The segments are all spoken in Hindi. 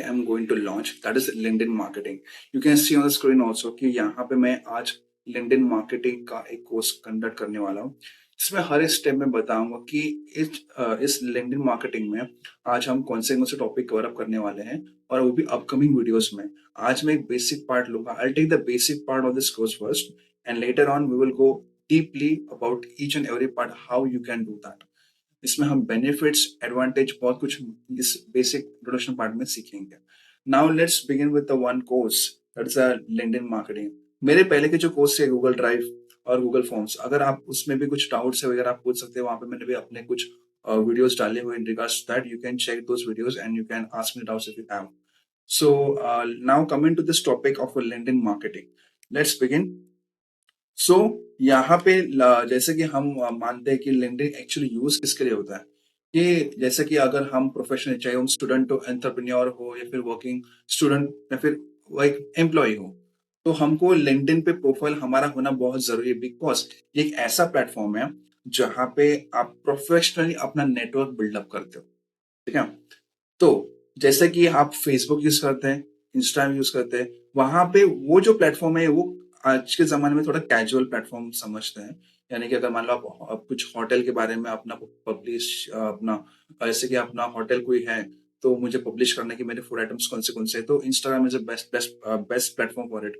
am going to launch, that is LinkedIn marketing. You can see on the screen also कि यहाँ पे मैं आज LinkedIn marketing का एक कोर्स कंडक्ट करने वाला हूँ, जिसमें हर स्टेप में बताऊंगा कि इस LinkedIn marketing में आज हम कौन से टॉपिक कवर अप करने वाले हैं, और वो भी अपकमिंग वीडियोस में. आज मैं एक बेसिक पार्ट लूंगा. I'll take the basic part of this course first, and later on we will go deeply about each and every part how you can do that. इसमें हम बेनिफिट्स, एडवांटेज, बहुत कुछ इस बेसिक इंट्रोडक्शन पार्ट में सीखेंगे. Now let's begin with the one course, that is LinkedIn marketing. मेरे पहले के जो कोर्स थे गूगल ड्राइव और गूगल फॉर्म्स, अगर आप उसमें भी कुछ डाउट्स है वगैरह आप पूछ सकते हैं. वहां पे मैंने भी अपने कुछ वीडियोस डाले हुए in regards that. You can check those videos and you can ask me doubts if you have. So now coming to this topic of LinkedIn marketing, let's begin. So यहाँ पे जैसे कि हम मानते हैं कि लिंक्डइन एक्चुअली यूज किसके लिए होता है, कि जैसे कि अगर हम प्रोफेशनल, चाहे हम स्टूडेंट हो, एंटरप्रेन्योर हो, या फिर वर्किंग स्टूडेंट, या फिर एक एम्प्लॉय हो, तो हमको लिंक्डइन पे प्रोफाइल हमारा होना बहुत जरूरी है. बिकॉज ये एक ऐसा प्लेटफॉर्म है जहाँ पे आप प्रोफेशनली अपना नेटवर्क बिल्डअप करते हो. ठीक है. तो जैसे कि आप फेसबुक यूज करते हैं, इंस्टाग्राम यूज करते हैं, वहां पे वो जो प्लेटफॉर्म है वो आज के जमाने में थोड़ा कैजुअल प्लेटफॉर्म समझते हैं. यानी कि अगर मान लो आप कुछ होटल के बारे में अपना पब्लिश, अपना जैसे कि अपना होटल कोई है तो मुझे पब्लिश करना है कि मेरे फूड आइटम्स कौन से हैं, तो Instagram is best best best platform for it.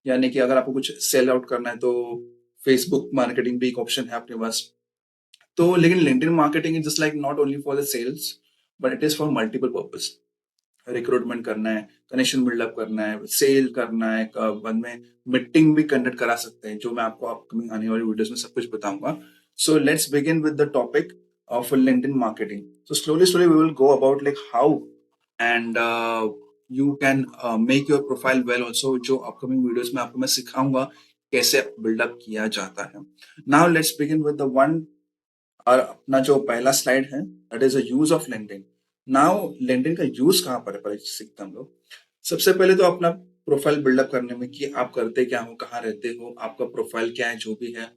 यानी कि अगर आपको कुछ सेल आउट करना है तो फेसबुक मार्केटिंग भी एक ऑप्शन है आपके पास. तो लेकिन LinkedIn marketing is just like not only for the sales, but it is for multiple purpose. Recruitment करना है, कनेक्शन बिल्डअप करना है, सेल करना है, बाद में मीटिंग भी कंडक्ट करा सकते हैं, जो मैं आपको अपकमिंग आने वाली वीडियोस में सब कुछ बताऊंगा. So let's begin with the topic of LinkedIn marketing. So slowly we will go about like how and you can make your profile well also, जो अपकमिंग वीडियोस में आपको मैं सिखाऊंगा कैसे बिल्डअप किया जाता है. Now let's begin with the one, और अपना जो पहला स्लाइड है that is the use of LinkedIn. Now LinkedIn का यूज कहाँ पर है पहले सीखते हैं हम लोग. सबसे पहले तो अपना प्रोफाइल बिल्डअप करने में कि आप करते क्या हो, कहाँ रहते हो, आपका प्रोफाइल क्या है, जो भी है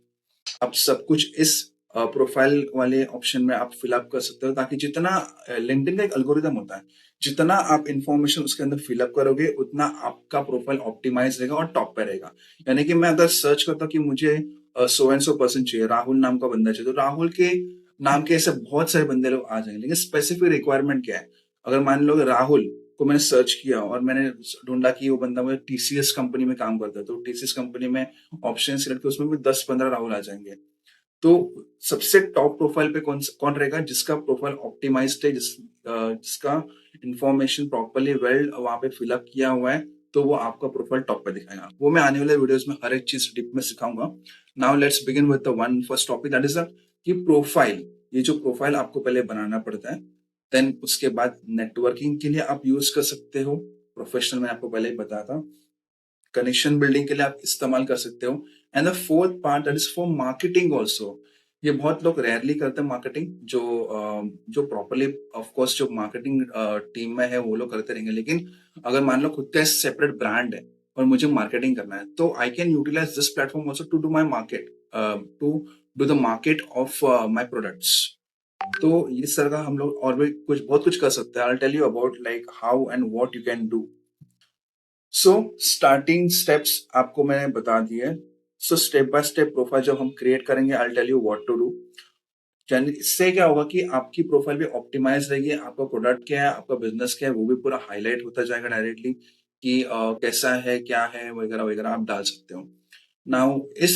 आप सब कुछ इस प्रोफाइल वाले ऑप्शन में आप फिलअप कर सकते हो, ताकि जितना लिंक्डइन का एक एल्गोरिदम होता है, जितना आप इंफॉर्मेशन उसके अंदर फिलअप करोगे उतना आपका प्रोफाइल ऑप्टिमाइज रहेगा और टॉप पे रहेगा. यानी कि मैं अगर सर्च करता हूँ कि मुझे सो एंड सो पर्सन चाहिए, राहुल नाम का बंदा चाहिए, तो राहुल के नाम के ऐसे बहुत सारे बंदे लोग आ जाएंगे. लेकिन स्पेसिफिक रिक्वायरमेंट क्या है, अगर मान लो राहुल को मैंने सर्च किया और मैंने ढूंढा कि वो बंदा मुझे टीसीएस कंपनी में काम करता है, तो टीसीएस कंपनी में ऑप्शन सिलेक्ट किया, उसमें भी 10-15 राहुल आ जाएंगे. तो सबसे टॉप प्रोफाइल पे कौन रहेगा, जिसका प्रोफाइल ऑप्टिमाइज्ड है, जिसका इंफॉर्मेशन प्रॉपरली वेल वहां पे फिलअप किया हुआ है, तो वो आपका प्रोफाइल टॉप पे दिखाएगा. वो मैं आने वाले वीडियोस में हर एक चीज डिप में सिखाऊंगा. Now let's begin with the one first topic, that is कि प्रोफाइल. ये जो प्रोफाइल आपको पहले बनाना पड़ता है, देन उसके बाद नेटवर्किंग के लिए आप यूज कर सकते हो. प्रोफेशनल मैंने आपको पहले ही बताया था. कनेक्शन बिल्डिंग के लिए आप इस्तेमाल कर सकते हो. And the fourth part that is for marketing also. ये बहुत लोग रेयरली करते हैं मार्केटिंग, जो प्रॉपरली ऑफ कोर्स जो मार्केटिंग टीम में है वो लोग करते रहेंगे. लेकिन अगर मान लो खुद का सेपरेट ब्रांड है और मुझे मार्केटिंग करना है, तो I can utilise this platform also to do my market, to do the market of my products. तो इस तरह का हम लोग और भी बहुत कुछ कर सकते हैं. I tell you about like how and what you can do. So starting steps आपको मैंने बता दिए. So step by step profile जब हम क्रिएट करेंगे, I tell you what to do. इससे क्या होगा कि आपकी प्रोफाइल भी ऑप्टिमाइज रहेगी. आपका प्रोडक्ट क्या है, आपका बिजनेस क्या है, वो भी पूरा हाईलाइट होता जाएगा डायरेक्टली, कि कैसा है, क्या है, वगैरह वगैरह आप डाल सकते हो. नाउ इस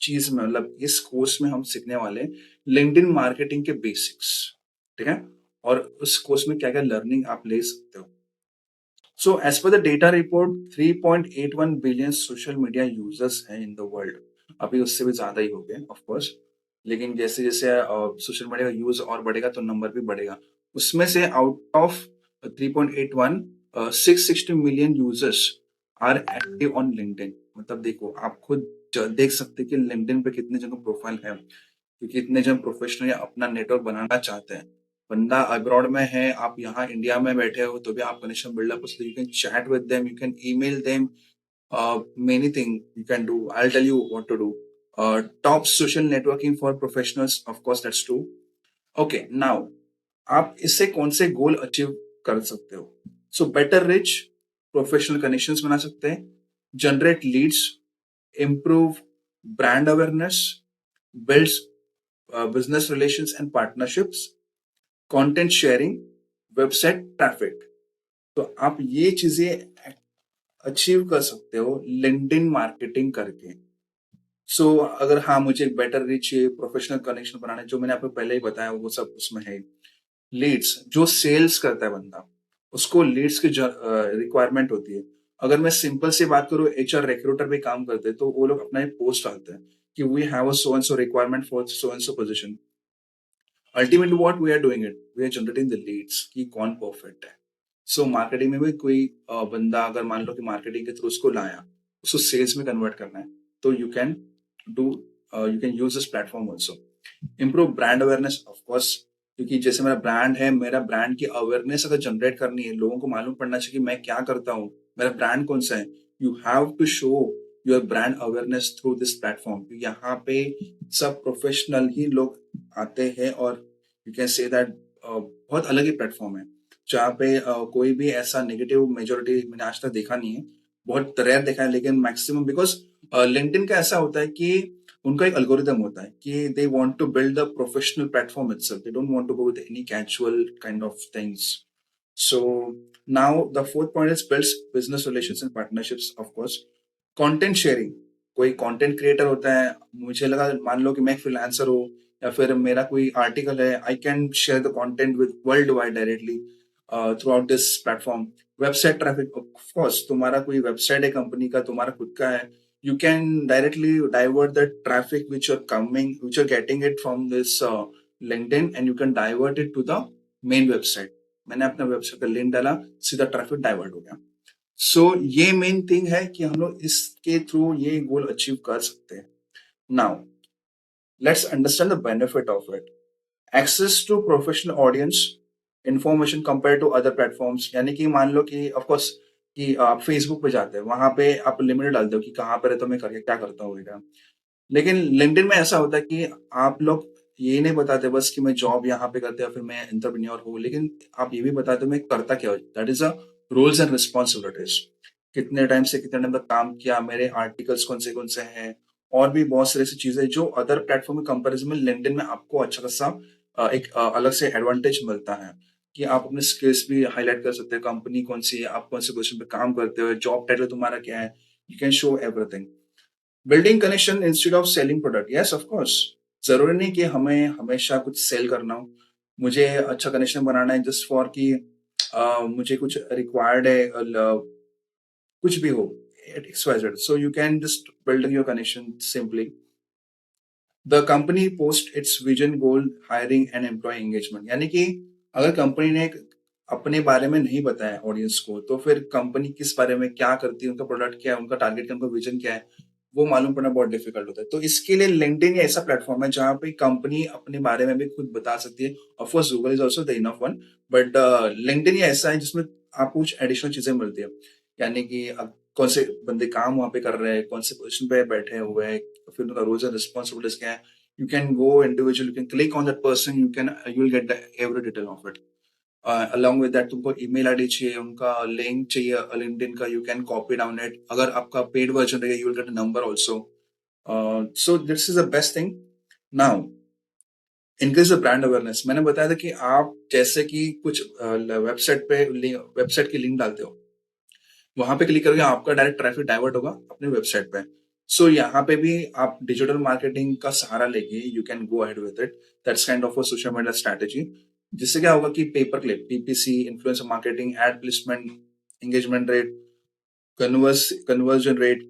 चीज में, मतलब इस कोर्स में हम सीखने वाले लिंक्डइन मार्केटिंग के बेसिक्स. ठीक है. और उस कोर्स में क्या क्या लर्निंग आप ले सकते हो. So, as per the data report, 3.81 billion social media users हैं इन द वर्ल्ड. अभी उससे भी ज्यादा ही हो गए ऑफ कोर्स. लेकिन जैसे जैसे सोशल मीडिया का यूज और बढ़ेगा तो नंबर भी बढ़ेगा. उसमें से out of 3.81, 660 million users are active on LinkedIn. मतलब देखो, आप खुद देख सकते हैं कि लिंक्डइन पे कितने जन प्रोफाइल है, क्योंकि इतने जन प्रोफेशनल अपना नेटवर्क बनाना चाहते हैं. बंदा अब्रॉड में है, आप यहाँ इंडिया में बैठे हो, तो भी आप कनेक्शन बिल्डअप कर सकते हो. You can chat with them, you can email them, many thing you can do. I tell you what to do. Top social networking for professionals, of course that's true. Okay, now आप इससे कौन से गोल अचीव कर सकते हो. So better reach, professional connections बना सकते हैं, generate leads, improve brand awareness, builds business relations and partnerships, content sharing, website traffic. तो आप ये चीजें अचीव कर सकते हो लिंक्डइन मार्केटिंग करके। सो अगर हाँ मुझे एक बेटर रीच चाहिए, प्रोफेशनल कनेक्शन बनाना है, जो मैंने आपको पहले ही बताया वो सब उसमें है। लीड्स, जो सेल्स करता है बंदा, उसको लीड्स की रिक्वायरमेंट होती है। अगर मैं सिंपल सी बात करूँ, एचआर रिक्रूटर भी काम करते हैं, तो वो लोग अपना एक पोस्ट डालते हैं कि we have a so and so requirement for so and so position. Ultimately what we are doing it, we are generating the leads कि कौन परफेक्ट है। सो मार्केटिंग में भी कोई बंदा अगर मान लो कि मार्केटिंग के थ्रू उसको लाया, उसको सेल्स में कन्वर्ट करना है, तो do you can use this platform also. Improve brand awareness, of course, क्योंकि जैसे मेरा ब्रांड है, मेरा ब्रांड की अवेयरनेस अगर जनरेट करनी है, लोगों को मालूम पड़ना चाहिए कि मैं क्या करता हूँ, मेरा ब्रांड कौन सा है। You have to show your brand awareness through this platform. यहाँ पे सब प्रोफेशनल ही लोग आते हैं, और यू कैन से दैट बहुत अलग ही प्लेटफॉर्म है, जहाँ पे कोई भी ऐसा नेगेटिव मेजोरिटी मैंने आज तक देखा नहीं है। बहुत रेयर देखा है, लेकिन मैक्सिमम, बिकॉज लिंक्डइन का ऐसा होता है कि उनका एक अल्गोरिदम होता है कि they want to build the professional platform itself, they don't want to go with any casual kind of things. So now the fourth point is builds business relations and partnerships, of course. Content sharing, कोई कंटेंट क्रिएटर होता है, मुझे लगा मान लो कि मैं फ्रीलांसर हूँ, या फिर मेरा कोई आर्टिकल है, I can share the content with world wide directly through out this platform. Website traffic, of course, तुम्हारा कोई वेबसाइट है कंपनी का, तुम्हारा खुद का है, you can directly divert the traffic which you're getting it from this LinkedIn, and you can divert it to the main website. मैंने अपना वेबसाइट का लिंक डाला, सीधा ट्रैफिक डाइवर्ट हो गया। सो ये मेन थिंग है कि हम लोग इसके थ्रू ये गोल अचीव कर सकते हैं। Now let's understand the benefit of it. Access to professional audience, information compare to other platforms, यानी कि मान लो कि ऑफ कोर्स कि आप फेसबुक पे जाते हैं, वहां पे आप लिमिट डालते हो कि कहाँ पर रहता हूँ मैं, करके क्या करता हूँ वगैरह। लेकिन लिंक्डइन में ऐसा होता है कि आप लोग ये नहीं बताते बस कि मैं जॉब यहाँ पे करते हैं, फिर मैं एंटरप्रेन्योर हूँ, लेकिन आप ये भी बताते हो मैं करता क्या हूँ। That is a Rolls and responsibilities, कितने टाइम से कितने टाइम तक काम किया, मेरे आर्टिकल्स कौन से हैं, और भी बहुत सारी ऐसी चीजें जो अदर प्लेटफॉर्म के कंपेरिजन में लिंक्डइन में आपको अच्छा खासा एक अलग से एडवांटेज मिलता है कि आप अपने स्किल्स भी हाईलाइट कर सकते हैं, कंपनी कौन सी है, आप कौन से पोजीशन पे काम करते हो, जॉब टाइटल तुम्हारा क्या है, you can show everything. Building connection instead of selling product, yes of course. जरूरी नहीं कि हमें हमेशा कुछ सेल करना हो, मुझे अच्छा कनेक्शन बनाना है जस्ट फॉर कि मुझे कुछ रिक्वायर्ड है, कुछ भी हो, XYZ, so you can just build your connection simply. The company post its vision, goal, hiring and employee engagement, यानी कि अगर कंपनी ने अपने बारे में नहीं बताया ऑडियंस को, तो फिर कंपनी किस बारे में क्या करती है, उनका प्रोडक्ट क्या है, उनका टारगेट क्या, उनका विजन क्या है, वो मालूम पड़ना बहुत डिफिकल्ट होता है। तो इसके लिए लिंक्डइन ऐसा प्लेटफॉर्म है जहां पे कंपनी अपने बारे में भी खुद बता सकती है। Of course Google is also the enough one, but LinkedIn ऐसा है जिसमें आपको कुछ एडिशनल चीजें मिलती है, यानी कि अब कौन से बंदे काम वहां पे कर रहे हैं, कौन से पोजिशन पे बैठे हुए हैं, फिर उनका रोल्स एंड रिस्पॉन्सिबिलिटीज क्या है। You can go individual, you can click on that person, you will get the every detail of it. Along with that, तुमको email ID चाहिए, उनका लिंक चाहिए LinkedIn का, you can copy down it. अगर आपका पेड वर्जन रहेगा, you will get a number also. So this is the best thing. Now, increase the brand awareness. मैंने बताया था कि आप जैसे कि कुछ वेबसाइट की लिंक डालते हो, वहां पे क्लिक करके आपका डायरेक्ट ट्रैफिक डाइवर्ट होगा अपने वेबसाइट पे। सो यहाँ पे भी आप डिजिटल मार्केटिंग का सहारा लेके you can go ahead with it. That's kind of a social media strategy, जिससे क्या होगा कि pay per click, PPC, influencer marketing, ad placement, engagement rate, conversion rate,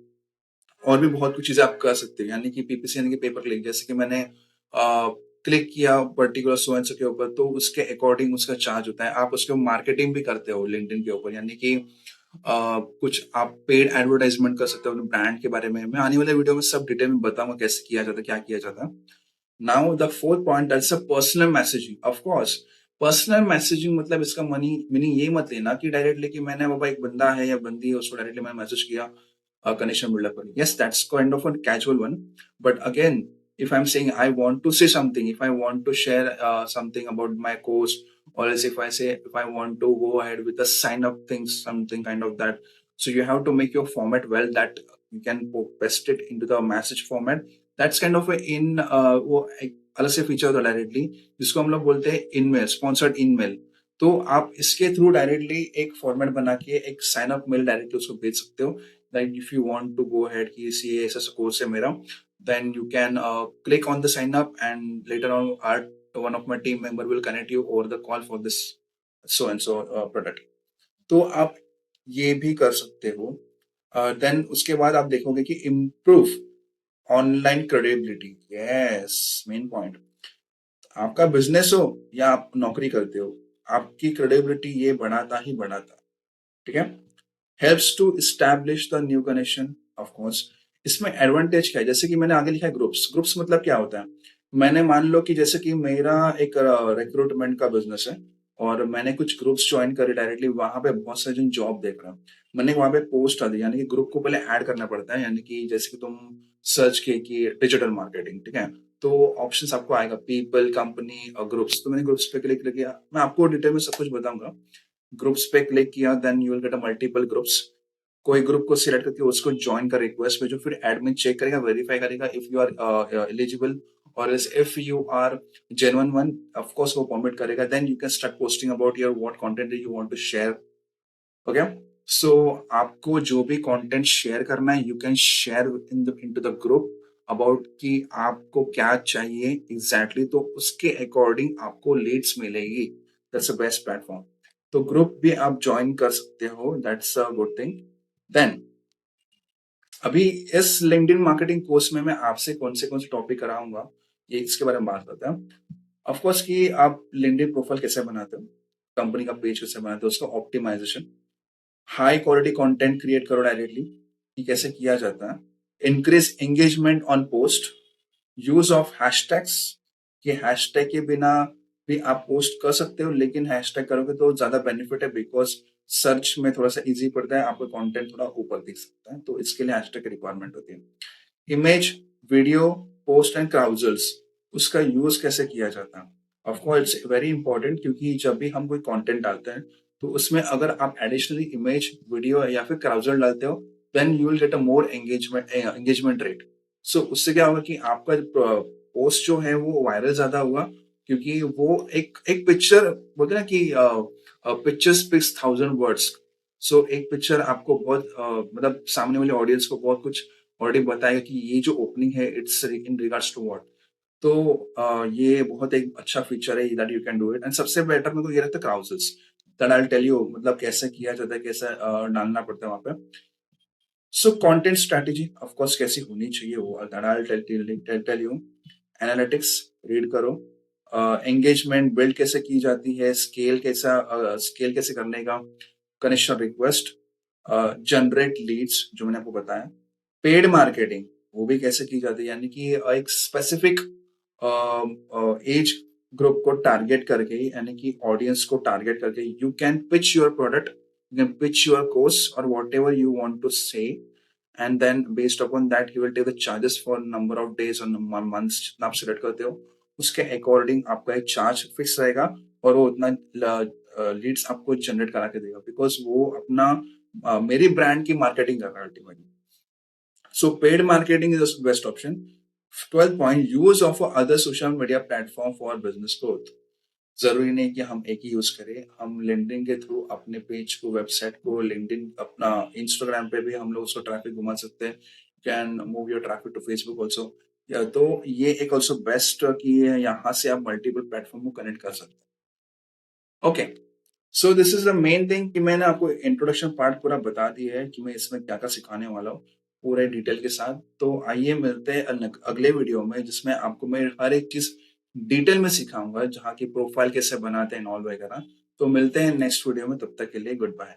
और भी बहुत कुछ चीजें आप कर सकते हैं। यानी कि PPC यानी कि पेपर क्लिक, जैसे कि मैंने क्लिक किया पर्टिकुलर सो एंड सो के ऊपर, तो उसके अकॉर्डिंग उसका चार्ज होता है। आप उसके मार्केटिंग भी करते हो लिंक्डइन के ऊपर, यानी कि कुछ आप पेड एडवर्टाइजमेंट कर सकते हो अपने ब्रांड के बारे में। मैं आने वाले वीडियो में सब डिटेल में बताऊंगा कैसे किया जाता है, क्या किया जाता है। Now the fourth point, that's a personal messaging. Of course personal messaging मतलब इसका मीनिंग ये मत लेना कि डायरेक्टली कि मैंने बाबा एक बंदा है या बंदी है उसको डायरेक्टली मैंने मैसेज किया, connection build up. Yes, that's kind of a casual one. But again, if I'm saying I want to say something, if I want to share something about my course or else if I say if I want to go ahead with a sign up thing, something kind of that. So you have to make your format well that you can paste it into the message format. That's kind of a in वो एक अलग से फीचर होता है डायरेक्टली, जिसको हम लोग बोलते हैं इनमेल, स्पॉन्सर्ड इनमेल। तो आप इसके थ्रू डायरेक्टली एक फॉर्मेट बना के एक साइन अप मेल डायरेक्टली उसको भेज सकते हो, like if you want to go ahead कि ये ऐसा कोर्स है मेरा, then you can click on the sign up, and later on one of my team member will connect you over the call for this so and so product। तो आप ये भी कर सकते हो। देन उसके बाद आप देखोगे कि improve online credibility. Yes, main point. आपका बिजनेस हो या आप नौकरी करते हो, आपकी क्रेडिबिलिटी ये बढ़ाता ही बढ़ाता, ठीक है। Helps to establish the new connection, of course. इसमें एडवांटेज क्या है, जैसे कि मैंने आगे लिखा है ग्रुप्स। ग्रुप्स मतलब क्या होता है, मैंने मान लो कि जैसे कि मेरा एक रिक्रूटमेंट का बिजनेस है और मैंने कुछ ग्रुप्स ज्वाइन करे डायरेक्टली, वहां पे बहुत सारे जन जॉब देख रहे हैं, मैंने वहां पे पोस्ट आ दी, यानी कि ग्रुप को पहले ऐड करना पड़ता है, यानी कि जैसे कि तुम सर्च किए कि डिजिटल मार्केटिंग, ठीक है, तो ऑप्शंस आपको आएगा पीपल, कंपनी और ग्रुप्स। तो मैंने ग्रुप्स पे क्लिक किया, मैं आपको डिटेल में सब कुछ बताऊंगा। ग्रुप्स पे क्लिक किया, then you will get a multiple groups. कोई ग्रुप को सिलेक्ट करके उसको ज्वाइन का रिक्वेस्ट भेजो, फिर एडमिन चेक करेगा, वेरीफाई करेगा इफ यू आर एलिजिबल, और if you are genuine one, of course वो परमिट करेगा। Then you can start posting about your what content you want to share. Okay, so आपको जो भी कंटेंट शेयर करना है, you can share into the group about कि आपको क्या चाहिए एग्जैक्टली, तो उसके अकॉर्डिंग आपको लीड्स मिलेगी। That's a best platform. तो ग्रुप भी आप ज्वाइन कर सकते हो, that's a good thing. Then अभी इस लिंक्डइन मार्केटिंग कोर्स में मैं आपसे कौन से टॉपिक कराऊंगा, ये इसके बारे में बात करते हैं। ऑफ कोर्स कि आप लिंक्डइन प्रोफाइल कैसे बनाते हो, कंपनी का पेज कैसे बनाते हो, उसका optimization, high quality content create करो डायरेक्टली, ये कैसे किया जाता है, increase engagement on post, use of hashtags, कि हैशटैग के बिना भी आप पोस्ट कर सकते हो, लेकिन हैशटैग करोगे तो ज्यादा बेनिफिट है, बिकॉज सर्च में थोड़ा सा इजी पड़ता है, आपका कंटेंट थोड़ा ऊपर दिख सकता है, तो इसके लिए हैशटैग की रिक्वायरमेंट होती है। इमेज, वीडियो, पोस्ट एंड क्राउजल्स, उसका यूज कैसे किया जाता है, of course it's very important, क्योंकि जब भी हम कोई कंटेंट डालते हैं तो उसमें अगर आप एडिशनली इमेज, वीडियो या फिर क्राउजल डालते हो, then you will get a more engagement rate. So उससे क्या होगा कि आपका पोस्ट जो है वो वायरल ज्यादा हुआ, क्योंकि वो एक एक पिक्चर बोलते हैं ना कि पिक्चर स्पीक्स 1000 वर्ड्स। सो एक पिक्चर आपको बहुत मतलब सामने वाले ऑडियंस को बहुत कुछ ऑलरेडी बताएगा कि ये जो ओपनिंग है it's in regards to what. तो ये बहुत एक अच्छा फीचर है that you can do it. And सबसे बेटर मेरे को ये लगता है carousels, that I will tell you, मतलब कैसे किया जाता है, कैसे डालना पड़ता है वहां पे। So content strategy of course कैसी होनी चाहिए वो that I will tell you. Analytics read करो, एंगेजमेंट बिल्ड कैसे की जाती है, स्केल कैसे करने का, कनेक्शन रिक्वेस्ट, जनरेट लीड्स जो मैंने आपको बताया, पेड मार्केटिंग वो भी कैसे की जाती है, यानी कि एक स्पेसिफिक एज ग्रुप को टारगेट करके, यानी कि ऑडियंस को टारगेट करके you can pitch your product, you can pitch your course और whatever you want to say, and then based upon that you will take the charges for number of days और मंथ्स जितना आप सिलेक्ट करते हो, उसके अकॉर्डिंग आपका एक चार्ज फिक्स रहेगा, और वो उतना लीड्स आपको जनरेट करा के देगा, बिकॉज वो अपना मेरी ब्रांड की मार्केटिंग कर रहा है ultimately. So paid marketing is the best option. 12th point, use of other social media platform for business growth. जरूरी नहीं कि हम एक ही यूज करें, हम लिंक्डइन के थ्रू अपने पेज को, वेबसाइट को, लिंक्डइन अपना इंस्टाग्राम पे भी हम लोग उसको ट्रैफिक घुमा सकते हैं, can move your traffic to Facebook also. तो ये एक ऑल्सो बेस्ट कि यहाँ से आप मल्टीपल प्लेटफॉर्म को कनेक्ट कर सकते हैं। Okay, so this is the main thing कि मैंने आपको इंट्रोडक्शन पार्ट पूरा बता दिया है कि मैं इसमें क्या क्या सिखाने वाला हूँ पूरे डिटेल के साथ। तो आइए मिलते हैं अगले वीडियो में, जिसमें आपको मैं हर एक चीज डिटेल में सिखाऊंगा, जहाँ की प्रोफाइल कैसे बनाते हैं ऑल वगैरह। तो मिलते हैं नेक्स्ट वीडियो में, तब तक के लिए गुड बाय।